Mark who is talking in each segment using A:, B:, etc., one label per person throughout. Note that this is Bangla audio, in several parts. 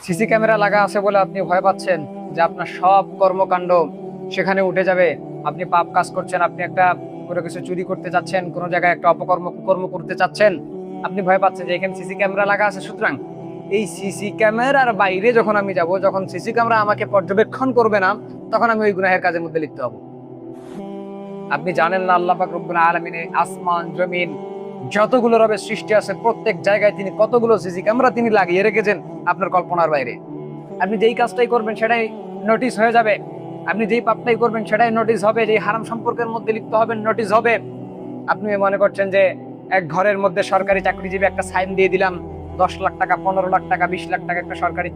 A: সিসি ক্যামেরা লাগা আছে বলে আপনি ভয় পাচ্ছেন যে আপনার সব কর্মকাণ্ড সেখানে উঠে যাবে। আপনি পাপ কাজ করছেন, আপনি একটা কোনো কিছু চুরি করতে যাচ্ছেন, কোনো জায়গায় একটা অপকর্ম কুকর্ম করতে চাচ্ছেন, আপনি ভয় পাচ্ছেন যে এখানে সিসি ক্যামেরা লাগা আছে। সুতরাং এই সিসি ক্যামেরার বাইরে যখন আমি যাব, যখন সিসি ক্যামেরা আমাকে পর্যবেক্ষণ করবে না, তখন আমি ওই গুনাহের কাজের মধ্যে লিপ্ত হব। আপনি জানেন না আল্লাহ পাক রব্বুল আলামিন আসমান জমিন যতগুলো রবের সৃষ্টি আছে প্রত্যেক জায়গায় তিনি কতগুলো সিসি ক্যামেরা তিনি লাগিয়ে রেখেছেন আপনার কল্পনার বাইরে। আপনি যেই কাজটাই করবেন সেটাই নোটিশ হয়ে যাবে, আপনি যেই পাপটাই করবেন সেটাই নোটিশ হবে, যেই হারাম সম্পর্কের মধ্যে লিপ্ত হবেন নোটিশ হবে। আপনি মনে করছেন যে এক ঘরের মধ্যে সরকারি চাকরিজীবী একটা সাইন দিয়ে দিলাম, 10 লাখ টাকা 15 লাখ টাকা 20 লাখ টাকা একটা সরকারি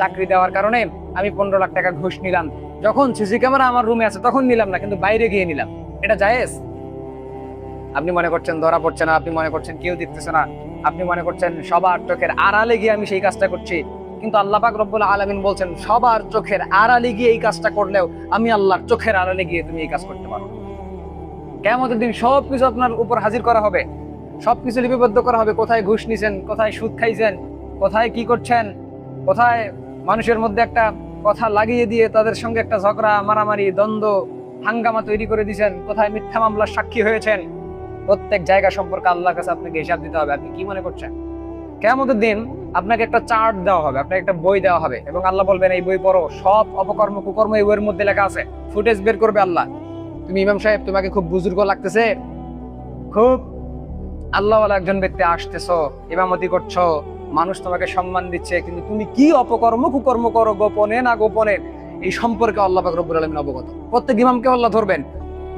A: চাকরি দেওয়ার কারণে আমি 15 লাখ টাকা ঘুষ নিলাম। যখন সিসি ক্যামেরা আমার রুমে আছে তখন নিলাম না, কিন্তু বাইরে গিয়ে নিলাম। এটা জায়েজ? আপনি মনে করছেন ধরা পড়ছে না, আপনি মনে করছেন কেউ দেখতেছে না, আপনি মনে করছেন সবার চোখের আড়ালে গিয়ে আমি সেই কাজটা করছি। কিন্তু আল্লাহ পাক রব্বুল আলামিন বলছেন সবার চোখের আড়ালে গিয়ে এই কাজটা করলেও আমি আল্লাহর চোখের আড়ালে গিয়ে তুমি এই কাজ করতে পারো। কিয়ামতের দিন সবকিছু আপনার উপর হাজির করা হবে, সবকিছু লিপিবদ্ধ করা হবে। কোথায় ঘুষ নিছেন, কোথায় সুদ খাইছেন, কোথায় কি করছেন, কোথায় মানুষের মধ্যে একটা কথা লাগিয়ে দিয়ে তাদের সঙ্গে একটা ঝগড়া মারামারি দ্বন্দ্ব হাঙ্গামা তৈরি করে দিয়েছেন, কোথায় মিথ্যা মামলার সাক্ষী হয়েছেন। প্রত্যেক জায়গা সম্পর্কে আল্লাহর কাছে আপনাকে হিসাব দিতে হবে। আপনি কি মনে করছেন কিয়ামতের দিন আপনাকে একটা চার্ট দেওয়া হবে, আপনাকে একটা বই দেওয়া হবে এবং আল্লাহ বলবেন এই বই পড়ো, সব অপকর্ম কুকর্ম এই বইয়ের মধ্যে লেখা আছে। ফুটেজ বের করবে আল্লাহ। তুমি ইমাম সাহেব, তোমাকে খুব বুজুর্গ লাগতেছে, খুব আল্লাহওয়ালা একজন ব্যক্তি, আসতেছো, ইমামতি করছো, মানুষ তোমাকে সম্মান দিচ্ছে, কিন্তু তুমি কি অপকর্ম কুকর্ম করো গোপনে না গোপনে এই সম্পর্কে আল্লাহ পাক রব্বুল আলামিন অবগত। প্রত্যেক ইমামকে আল্লাহ ধরবেন।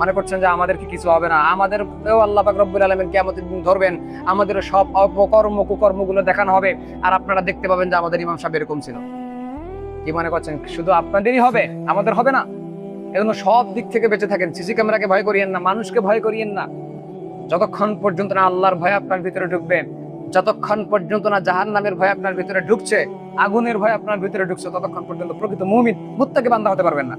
A: মনে করছেন যে আমাদের কি কিছু হবে না? আমাদেরকেও আল্লাহ পাক রব্বুল আলামিন কিয়ামতের দিন ধরবেন, আমাদের সব অপকর্ম কুকর্ম গুলো দেখানো হবে, আর আপনারা দেখতে পাবেন যে আমাদের ইমাম সাহেব এরকম ছিল। কি মনে করছেন শুধু আপনাদেরই হবে, আমাদের হবে না? এজন্য সব দিক থেকে বেঁচে থাকেন। সিসি ক্যামেরাকে ভয় করিয়েন না, মানুষকে ভয় করিয়েন না। যতক্ষণ পর্যন্ত না আল্লাহর ভয় আপনার ভিতরে ঢুকবে, যতক্ষণ পর্যন্ত না জাহান্নামের ভয় আপনার ভিতরে ঢুকছে, আগুনের ভয় আপনার ভিতরে ঢুকছে, ততক্ষণ পর্যন্ত প্রকৃত মুমিন মুত্তাকি বান্দা হতে পারবেন না।